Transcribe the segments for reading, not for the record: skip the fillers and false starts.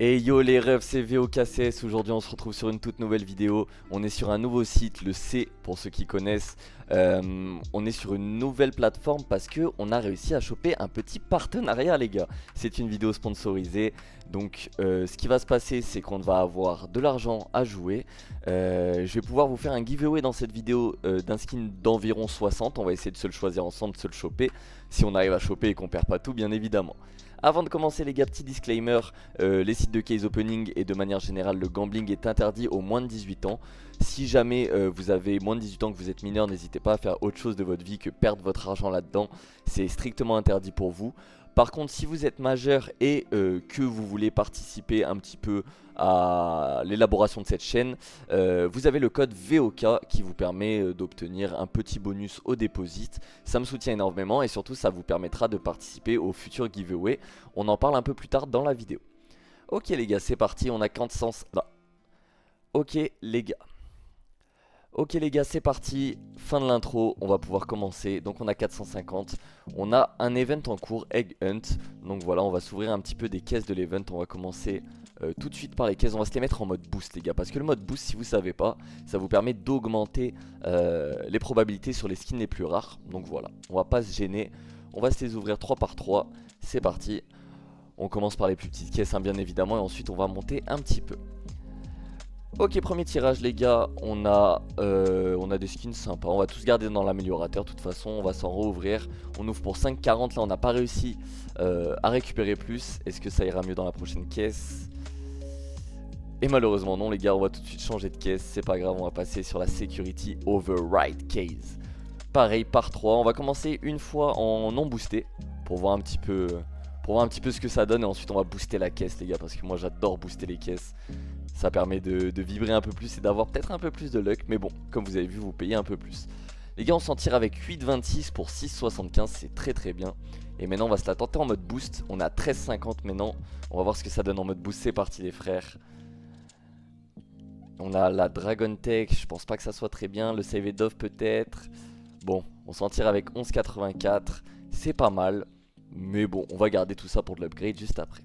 Et yo les refs, c'est VOKCS. Aujourd'hui on se retrouve sur une toute nouvelle vidéo. On est sur un nouveau site, le C pour ceux qui connaissent. On est sur une nouvelle plateforme parce que on a réussi à choper un petit partenariat les gars. C'est une vidéo sponsorisée. Donc ce qui va se passer, c'est qu'on va avoir de l'argent à jouer. Je vais pouvoir vous faire un giveaway dans cette vidéo d'un skin d'environ 60. On va essayer de se le choisir ensemble, de se le choper. Si on arrive à choper et qu'on perd pas tout bien évidemment. Avant de commencer les gars, petit disclaimer, les sites de case opening et de manière générale le gambling est interdit aux moins de 18 ans. Si jamais vous avez moins de 18 ans, que vous êtes mineur, n'hésitez pas à faire autre chose de votre vie que perdre votre argent là-dedans. C'est strictement interdit pour vous. Par contre, si vous êtes majeur et que vous voulez participer un petit peu à l'élaboration de cette chaîne, vous avez le code VOK qui vous permet d'obtenir un petit bonus au deposit. Ça me soutient énormément et surtout ça vous permettra de participer au futur giveaway. On en parle un peu plus tard dans la vidéo. Ok les gars, c'est parti, on a 400... Non. Ok les gars. Ok les gars, c'est parti, fin de l'intro, on va pouvoir commencer. Donc on a 450, on a un event en cours, Egg Hunt. Donc voilà, on va s'ouvrir un petit peu des caisses de l'event. On va commencer tout de suite par les caisses. On va se les mettre en mode boost les gars, parce que le mode boost, si vous savez pas, ça vous permet d'augmenter les probabilités sur les skins les plus rares. Donc voilà, on va pas se gêner, on va se les ouvrir 3 par 3. C'est parti, on commence par les plus petites caisses hein, bien évidemment, et ensuite on va monter un petit peu. Ok, premier tirage les gars, on a des skins sympas, on va tous garder dans l'améliorateur. De toute façon on va s'en rouvrir. On ouvre pour 5,40, là on n'a pas réussi à récupérer plus. Est-ce que ça ira mieux dans la prochaine caisse? Et malheureusement non les gars, on va tout de suite changer de caisse. C'est pas grave, on va passer sur la Security Override Case. Pareil par 3, on va commencer une fois en non boosté pour voir un petit peu ce que ça donne. Et ensuite on va booster la caisse les gars, parce que moi j'adore booster les caisses. Ça permet de vibrer un peu plus et d'avoir peut-être un peu plus de luck. Mais bon, comme vous avez vu, vous payez un peu plus. Les gars, on s'en tire avec 8,26 pour 6,75. C'est très très bien. Et maintenant, on va se la tenter en mode boost. On a 13,50 maintenant. On va voir ce que ça donne en mode boost. C'est parti les frères. On a la Dragon Tech. Je pense pas que ça soit très bien. Le Save It Off peut-être. Bon, on s'en tire avec 11,84. C'est pas mal. Mais bon, on va garder tout ça pour de l'upgrade juste après.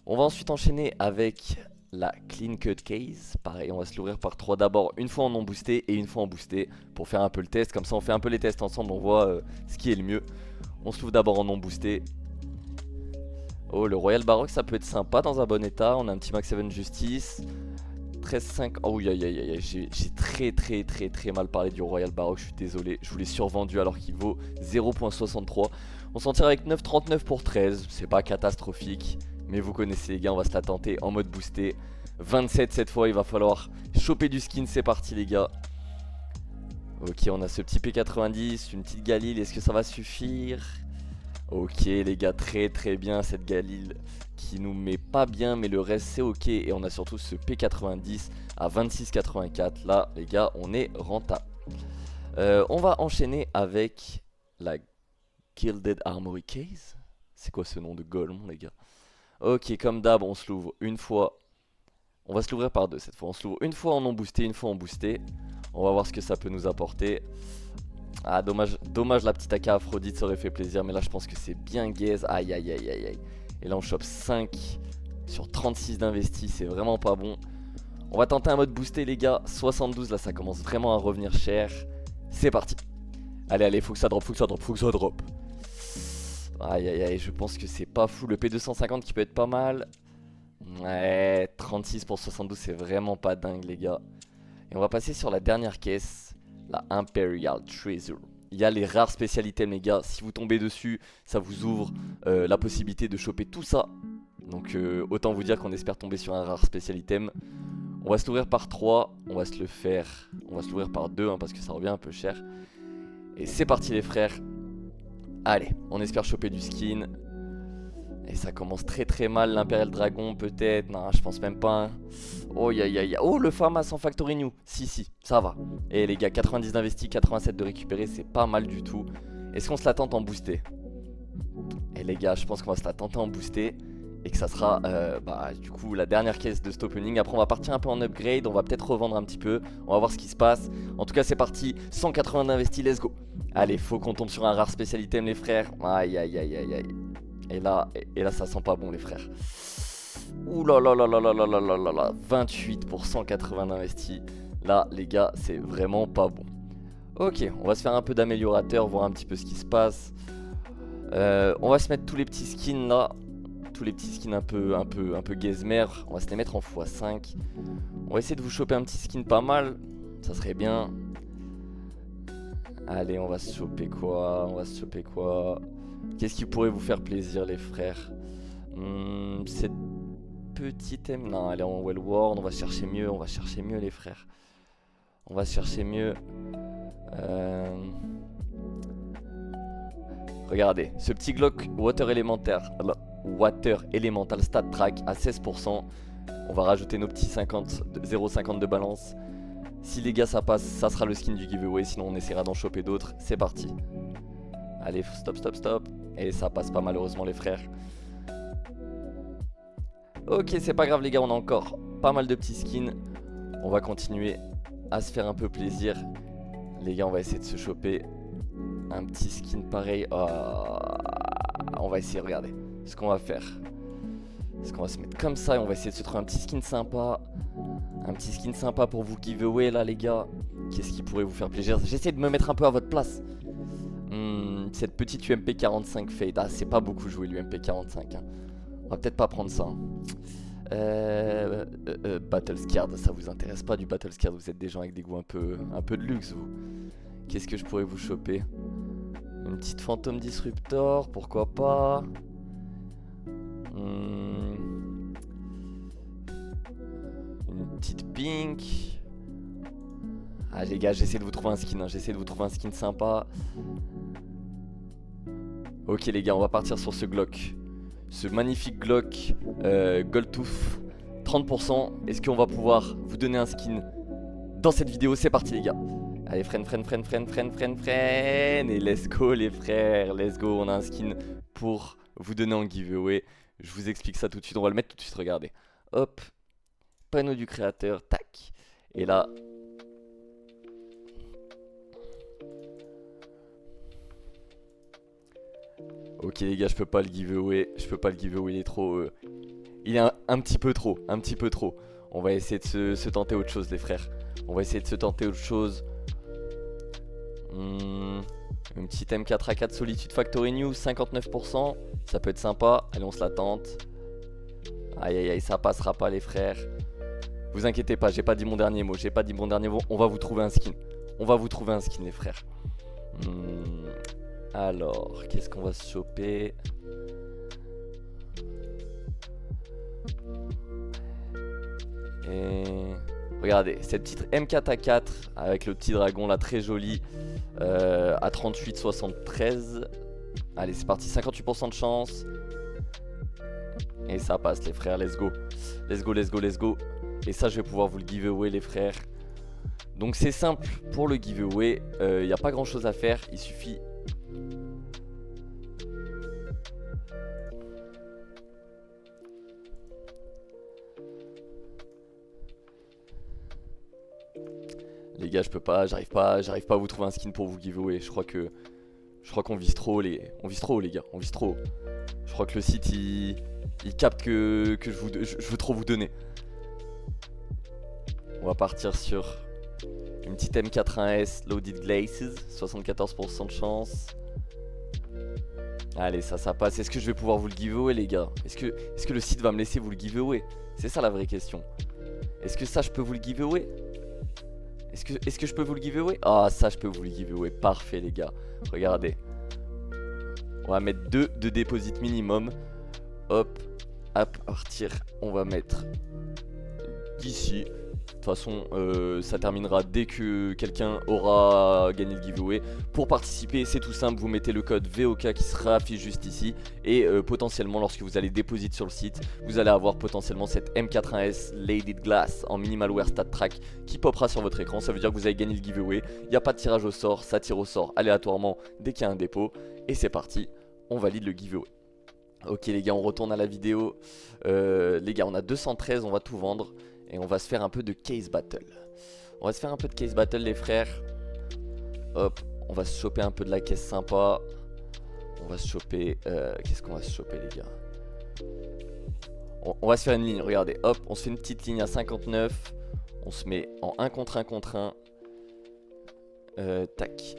On va ensuite enchaîner avec la Clean Cut Case. Pareil, on va se l'ouvrir par 3 d'abord, une fois en non boosté et une fois en boosté pour faire un peu le test. Comme ça, on fait un peu les tests ensemble, on voit ce qui est le mieux. On se l'ouvre d'abord en non boosté. Oh, le Royal Baroque, ça peut être sympa dans un bon état. On a un petit Max 7 Justice. 13,5. Oh, aïe aïe aïe, j'ai très mal parlé du Royal Baroque, je suis désolé. Je vous l'ai survendu alors qu'il vaut 0,63. On s'en tire avec 9,39 pour 13. C'est pas catastrophique. Mais vous connaissez les gars, on va se la tenter en mode boosté. 27 cette fois, il va falloir choper du skin, c'est parti les gars. Ok, on a ce petit P90, une petite Galil, est-ce que ça va suffire? Ok les gars, très bien cette Galil qui nous met pas bien, mais le reste c'est ok. Et on a surtout ce P90 à 26,84, là les gars, on est rentable. On va enchaîner avec la Gilded Armory Case. C'est quoi ce nom de golemon les gars? Ok, comme d'hab, on se l'ouvre une fois. On va se l'ouvrir par deux cette fois. On se l'ouvre une fois en non boosté, une fois en boosté. On va voir ce que ça peut nous apporter. Ah, dommage la petite AK Aphrodite, ça aurait fait plaisir. Mais là, je pense que c'est bien gaze. Aïe, aïe, aïe, aïe, aïe. Et là, on chope 5 sur 36 d'investi. C'est vraiment pas bon. On va tenter un mode boosté, les gars. 72, là, ça commence vraiment à revenir cher. C'est parti. Allez, allez, faut que ça drop, faut que ça drop, faut que ça drop. Aïe aïe aïe, je pense que c'est pas fou. Le P250 qui peut être pas mal. Ouais, 36 pour 72, c'est vraiment pas dingue les gars. Et on va passer sur la dernière caisse, la Imperial Treasure. Il y a les rares spécial items les gars. Si vous tombez dessus, ça vous ouvre la possibilité de choper tout ça. Donc autant vous dire qu'on espère tomber sur un rare spécial item. On va se l'ouvrir par 3, on va se l'ouvrir par 2 hein, parce que ça revient un peu cher. Et c'est parti les frères. Allez, on espère choper du skin. Et ça commence très mal. L'Imperial Dragon peut-être. Non, je pense même pas. Hein. Oh, aïe. Oh, le Pharma sans Factory New. Si, ça va. Et les gars, 90 d'investi, 87 de récupérer, c'est pas mal du tout. Est-ce qu'on se la tente en boosté? Et les gars, je pense qu'on va se la tenter en boosté. Et que ça sera du coup la dernière caisse de cet opening. Après on va partir un peu en upgrade. On va peut-être revendre un petit peu. On va voir ce qui se passe. En tout cas c'est parti. 180 d'investi, let's go. Allez, faut qu'on tombe sur un rare spécial item les frères. Aïe aïe aïe aïe aïe. Et là ça sent pas bon les frères. Ouh là là là là là là là là là là. 28 pour 180 d'investi. Là, les gars, c'est vraiment pas bon. Ok, on va se faire un peu d'améliorateur, voir un petit peu ce qui se passe. On va se mettre tous les petits skins là. Tous les petits skins un peu gazmer. On va se les mettre en x5. On va essayer de vous choper un petit skin pas mal. Ça serait bien. Allez, on va se choper quoi? On va se choper quoi? Qu'est-ce qui pourrait vous faire plaisir, les frères? Cette petite M. Non, elle est en Wellworn. On va chercher mieux. On va chercher mieux, les frères. On va chercher mieux. Regardez, ce petit Glock Water Elemental Stat Track à 16%. On va rajouter nos petits 0,50 de balance. Si les gars ça passe, ça sera le skin du giveaway. Sinon on essaiera d'en choper d'autres. C'est parti. Allez, stop, stop, stop. Et ça passe pas malheureusement, les frères. Ok, c'est pas grave les gars, on a encore pas mal de petits skins. On va continuer à se faire un peu plaisir. Les gars, on va essayer de se choper un petit skin pareil. Oh, on va essayer, regardez ce qu'on va faire. Est-ce qu'on va se mettre comme ça et on va essayer de se trouver un petit skin sympa. Un petit skin sympa pour vous giveaway là, les gars. Qu'est-ce qui pourrait vous faire plaisir? J'essaie de me mettre un peu à votre place. Cette petite UMP 45 Fade. Ah, c'est pas beaucoup joué l'UMP 45 hein. On va peut-être pas prendre ça hein. Battle Scared, ça vous intéresse pas du Battle Scared? Vous êtes des gens avec des goûts un peu de luxe, vous. Qu'est-ce que je pourrais vous choper? Une petite Phantom Disruptor, pourquoi pas? Une petite Pink. Ah les gars, j'essaie de vous trouver un skin, hein. J'essaie de vous trouver un skin sympa. Ok les gars, on va partir sur ce Glock. Ce magnifique Glock Goldtooth 30%. Est-ce qu'on va pouvoir vous donner un skin dans cette vidéo? C'est parti les gars. Allez, freine. Et let's go les frères. Let's go, on a un skin pour vous donner en giveaway. Je vous explique ça tout de suite. On va le mettre tout de suite, regardez. Hop. Panneau du créateur, tac. Et là... Ok les gars, je peux pas le giveaway. Il est trop... Il est un petit peu trop. On va essayer de se tenter autre chose les frères. Une petite M4A4 Solitude Factory New, 59%. Ça peut être sympa. Allez, on se la tente. Aïe, ça passera pas les frères. Vous inquiétez pas, j'ai pas dit mon dernier mot. On va vous trouver un skin. Les frères. Alors, qu'est-ce qu'on va se choper? Et... regardez, cette petite M4A4 avec le petit dragon là, très joli, à 38,73. Allez, c'est parti, 58% de chance. Et ça passe les frères, let's go. Et ça, je vais pouvoir vous le giveaway les frères. Donc c'est simple pour le giveaway, il n'y a pas grand chose à faire, il suffit... Les gars, j'arrive pas à vous trouver un skin pour vous giveaway. Je crois qu'on vise trop les gars, Je crois que le site il capte que je veux trop vous donner. On va partir sur une petite M41S Loaded Glaces, 74% de chance. Allez, ça passe. Est-ce que je vais pouvoir vous le giveaway les gars? Est-ce que le site va me laisser vous le giveaway? C'est ça la vraie question. Est-ce que ça je peux vous le giveaway? Est-ce que je peux vous le giveaway? Ah, ça je peux vous le giveaway, parfait les gars. Regardez. On va mettre 2 de deposit minimum. Hop, à partir, on va mettre d'ici. De toute façon, ça terminera dès que quelqu'un aura gagné le giveaway. Pour participer, c'est tout simple, vous mettez le code VOK qui sera affiché juste ici. Et potentiellement, lorsque vous allez déposer sur le site, vous allez avoir potentiellement cette M41S Loaded Glace en Minimalware Stat Track qui popera sur votre écran. Ça veut dire que vous avez gagné le giveaway. Il n'y a pas de tirage au sort, ça tire au sort aléatoirement dès qu'il y a un dépôt. Et c'est parti, on valide le giveaway. Ok les gars, on retourne à la vidéo. Les gars, on a 213, on va tout vendre. Et on va se faire un peu de case battle. Les frères. Hop, on va se choper un peu de la caisse sympa. On va se choper... qu'est-ce qu'on va se choper les gars? On va se faire une ligne, regardez, hop, on se fait une petite ligne à 59. On se met en 1 contre 1 contre 1. Tac.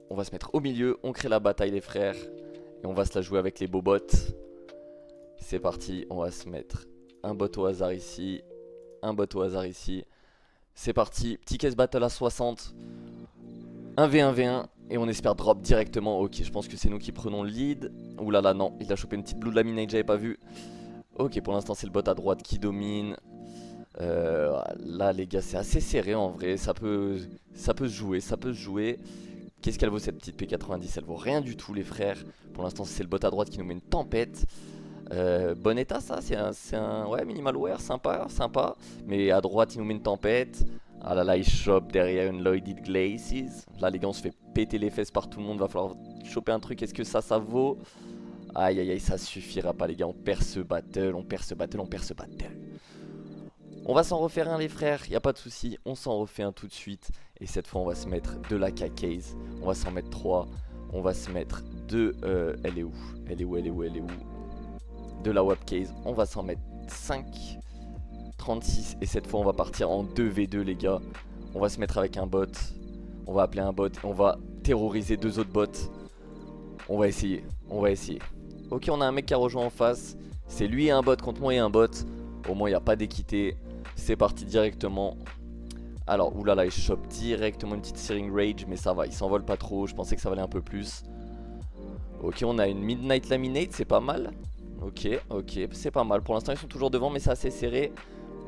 On va se mettre au milieu, on crée la bataille les frères. Et on va se la jouer avec les beaux bots. C'est parti, on va se mettre un bot au hasard ici. Un bot au hasard ici. C'est parti, petit case battle à 60. 1v1v1 et on espère drop directement. Ok, je pense que c'est nous qui prenons le lead. Ouh là là, non, il a chopé une petite blue laminate, j'avais pas vu. Ok, pour l'instant c'est le bot à droite qui domine. Là les gars, c'est assez serré en vrai. Ça peut se jouer, ça peut se jouer. Qu'est-ce qu'elle vaut cette petite P90? Elle vaut rien du tout les frères. Pour l'instant c'est le bot à droite qui nous met une tempête. Bon état ça, c'est un ouais, minimal wear, sympa, sympa. Mais à droite il nous met une tempête. Ah là là, il chope derrière une Lloyded Glaces. Là les gars, on se fait péter les fesses par tout le monde. Va falloir choper un truc, est-ce que ça vaut? Aïe aïe aïe, ça suffira pas les gars, on perd ce battle, on perd ce battle, on perd ce battle. On va s'en refaire un les frères, y a pas de souci, on s'en refait un tout de suite. Et cette fois on va se mettre de la K-Case, on va s'en mettre 3. On va se mettre de... elle est où? Elle est où? Elle est où? Elle est où? De la Web Case, on va s'en mettre 5. 36 et cette fois on va partir en 2v2 les gars. On va se mettre avec un bot. On va appeler un bot et on va terroriser 2 autres bots. On va essayer, on va essayer. Ok, on a un mec qui a rejoint en face. C'est lui et un bot contre moi et un bot. Au moins il n'y a pas d'équité. C'est parti directement. Alors oulala, il chope directement une petite Searing Rage. Mais ça va, il s'envole pas trop. Je pensais que ça valait un peu plus. Ok, on a une Midnight Laminate, c'est pas mal. Ok, ok, c'est pas mal. Pour l'instant ils sont toujours devant mais c'est assez serré.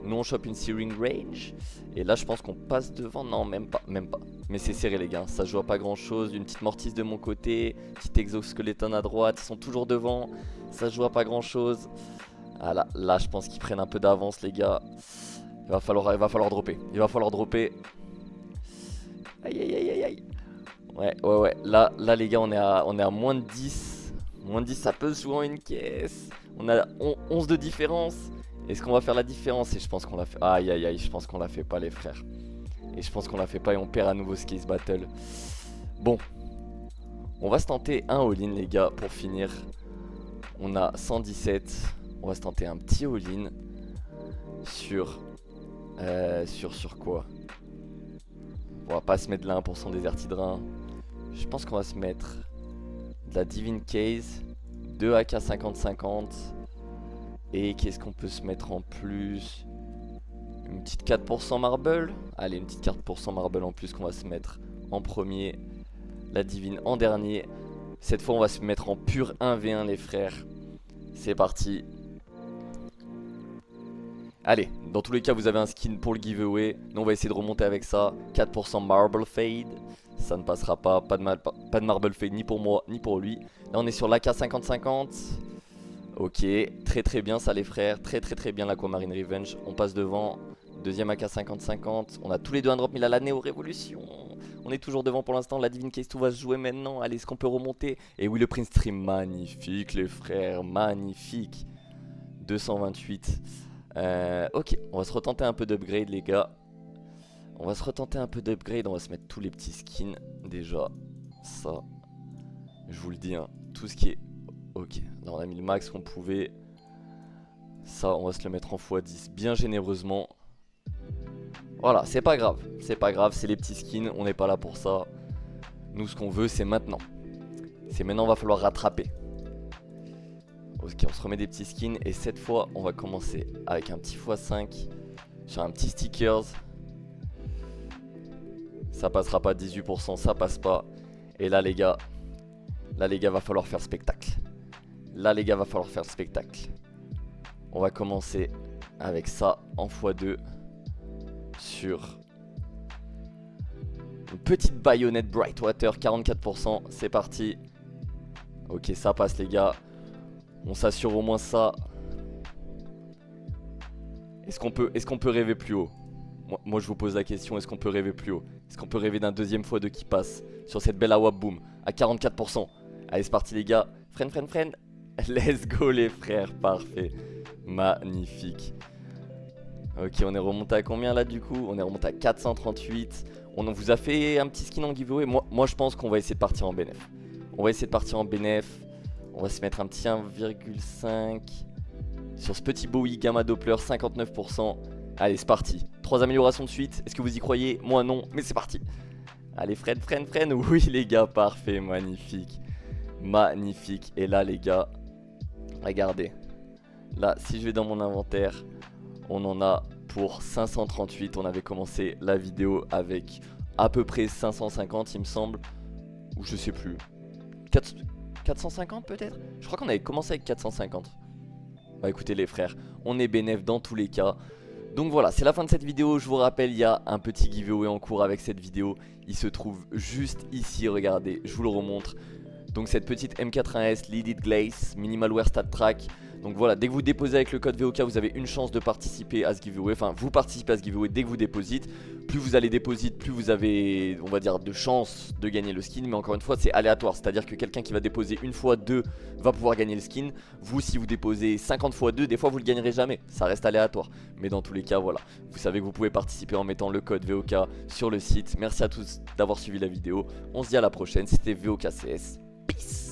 Nous on chope une Searing Range. Et là je pense qu'on passe devant. Non, même pas, même pas. Mais c'est serré les gars, ça joue à pas grand chose. Une petite Mortis de mon côté, petit Exoskeleton à droite. Ils sont toujours devant, ça joue à pas grand chose. Ah là je pense qu'ils prennent un peu d'avance les gars. Il va falloir dropper. Il va falloir dropper. Aïe aïe aïe aïe aïe. Ouais. Là les gars on est à moins de 10. Moins de 10 ça peut se jouer en une caisse. On a 11 de différence. Est-ce qu'on va faire la différence? Et je pense qu'on l'a fait. Aïe aïe aïe, je pense qu'on la fait pas les frères. Et je pense qu'on la fait pas et on perd à nouveau ce case battle. Bon. On va se tenter un all-in les gars pour finir. On a 117. On va se tenter un petit all-in. Sur quoi? On va pas se mettre de la 1% des Ertidrin. Je pense qu'on va se mettre de la Divine Case. 2 AK 50-50. Et qu'est-ce qu'on peut se mettre en plus? Une petite 4% marble. Allez, une petite 4% marble en plus qu'on va se mettre en premier. La divine en dernier. Cette fois on va se mettre en pur 1v1 les frères. C'est parti. Allez, dans tous les cas vous avez un skin pour le giveaway. Nous on va essayer de remonter avec ça. 4% marble fade. Ça ne passera pas. Pas de marble fade ni pour moi ni pour lui. Là on est sur l'AK 50-50. Ok, très bien ça les frères, très bien l'Aquamarine Revenge. On passe devant, deuxième AK 50-50. On a tous les deux un drop, mais il a la Néo Révolution. On est toujours devant pour l'instant, la Divine Case, tout va se jouer maintenant. Allez, est-ce qu'on peut remonter? Et oui, le Prince Stream, magnifique les frères, magnifique. 228. Ok, on va se retenter un peu d'upgrade les gars. On va se retenter un peu d'upgrade, on va se mettre tous les petits skins. Déjà, ça, je vous le dis, hein, tout ce qui est... Ok, là on a mis le max qu'on pouvait. Ça on va se le mettre en x10 bien généreusement. Voilà, c'est pas grave, c'est les petits skins, on n'est pas là pour ça. Nous ce qu'on veut c'est maintenant. C'est maintenant, va falloir rattraper. Ok, on se remet des petits skins et cette fois on va commencer avec un petit x5 sur un petit stickers. Ça passera pas 18%, ça passe pas. Et là les gars, va falloir faire spectacle. Là les gars, va falloir faire le spectacle. On va commencer avec ça en x2 sur une petite baïonnette Brightwater 44%. C'est parti. Ok, ça passe les gars. On s'assure au moins ça. Est-ce qu'on peut rêver plus haut? Moi je vous pose la question, est-ce qu'on peut rêver plus haut? Est-ce qu'on peut rêver d'un deuxième x2 qui passe sur cette belle AWAP boom à 44%? Allez c'est parti les gars. Freine. Let's go les frères, parfait. Magnifique. Ok, on est remonté à combien là du coup? On est remonté à 438. On vous a fait un petit skin en giveaway. Moi je pense qu'on va essayer de partir en bénéf. On va essayer de partir en bénéf. On va se mettre un petit 1,5. sur ce petit Bowie Gamma Doppler 59%. Allez, c'est parti. 3 améliorations de suite. Est-ce que vous y croyez? Moi non, mais c'est parti. Allez, freine. Oui, les gars, parfait, magnifique. Magnifique. Et là, les gars, regardez. Là, si je vais dans mon inventaire, on en a pour 538. On avait commencé la vidéo avec à peu près 550, il me semble. Ou je sais plus. 450 peut-être? Je crois qu'on avait commencé avec 450. Bah écoutez les frères, on est bénéf dans tous les cas. Donc voilà, c'est la fin de cette vidéo. Je vous rappelle, il y a un petit giveaway en cours avec cette vidéo. Il se trouve juste ici, regardez, je vous le remontre. Donc cette petite M4A1S Leaded Glaze Minimalware Stat Track. Donc voilà, dès que vous déposez avec le code VOK, vous avez une chance de participer à ce giveaway. Enfin, vous participez à ce giveaway dès que vous dépositez. Plus vous allez déposer, plus vous avez, on va dire, de chances de gagner le skin. Mais encore une fois, c'est aléatoire. C'est-à-dire que quelqu'un qui va déposer une fois 2 va pouvoir gagner le skin. Vous, si vous déposez 50 fois 2, des fois vous le gagnerez jamais. Ça reste aléatoire. Mais dans tous les cas, voilà. Vous savez que vous pouvez participer en mettant le code VOK sur le site. Merci à tous d'avoir suivi la vidéo. On se dit à la prochaine. C'était VOKCS. Peace.